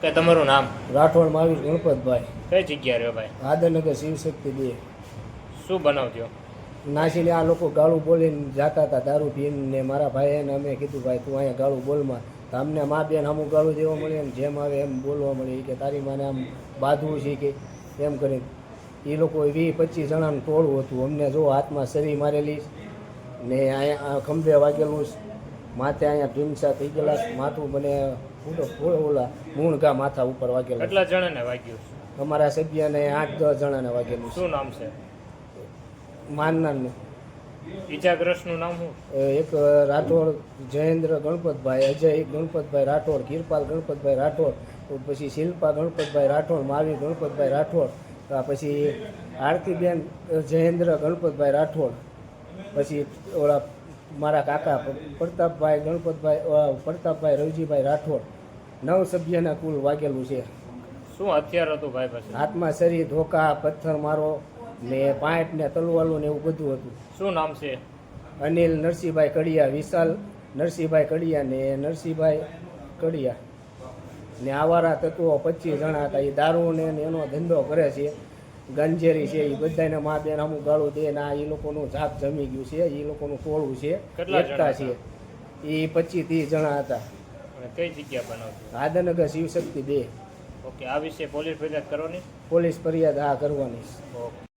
કે તમારું નામ? રાઠોડ મહાવીર ગણપતભાઈ. કઈ જગ્યા રહ્યો ભાઈ? આદરનગર શિવશક્તિ 2. શું બનાવજો? નાસીને આ લોકો ગાળું બોલીને જાતા હતા દારૂ પીને ને મારા ભાઈ એને અમે કીધું ભાઈ તું અહીંયા ગાળું બોલમાં તો અમને મા બેન અમુક ગાળું દેવા મળે ને જેમ આવે એમ બોલવા મળે કે તારી માને આમ બાંધવું છે કે એમ કરીને એ લોકો 20-25 જણાનું ટોળું હતું. અમને જો હાથમાં સરી મારેલી ને અહીંયા ખંભે વાગેલું માથે અહીંયા ઢીમસા થઈ ગયેલા માથું મને ઓલા મૂણઘા માથા ઉપર વાગેલા. કેટલા જણાને વાગ્યું? અમારા સભ્યને 8-10 જણાને વાગેલું. શું નામ છે માનનારનું? ઈજાગ્રસ્તનું નામ શું? એક રાઠોડ જયેન્દ્ર ગણપતભાઈ, અજય ગણપતભાઈ રાઠોડ, કિરપાલ ગણપતભાઈ રાઠોડ, પછી શિલ્પા ગણપતભાઈ રાઠોડ, મહાવીર ગણપતભાઈ રાઠોડ, પછી આરતીબેન જયેન્દ્ર ગણપતભાઈ રાઠોડ, પછી ઓલા મારા કાકા પ્રતાપભાઈ પ્રતાપભાઈ રવજીભાઈ રાઠોડ. 9 સભ્યના કુલ વાગેલું છે. શું હથિયાર હતું ભાઈ પાસે? હાથમાં સરી, ધોકા, પથ્થર મારો ને પાઇપ ને તલવાલું ને એવું બધું હતું. શું નામ છે? અનિલ નરસિંહભાઈ કડિયા, વિશાલ નરસિંહભાઈ કડિયા ને નરસિંહભાઈ કડિયા ને આવારા તત્વો 25 જણા હતા. એ દારૂ ને એનો ધંધો કરે છે, ગંજેરી છે. એ બધાને મા બેન અમુક ગાળું દે ને એ લોકોનું જાપ જમી ગયું છે. એ લોકોનું ટોળું છે, એકતા છે. એ 25-30 જણા હતા. કઈ જગ્યા બનાવજો? આદરનગર શિવશક્તિ 2. ઓકે, આ વિશે પોલીસ ફરિયાદ કરવાની? પોલીસ ફરિયાદ હા કરવાની. ઓકે.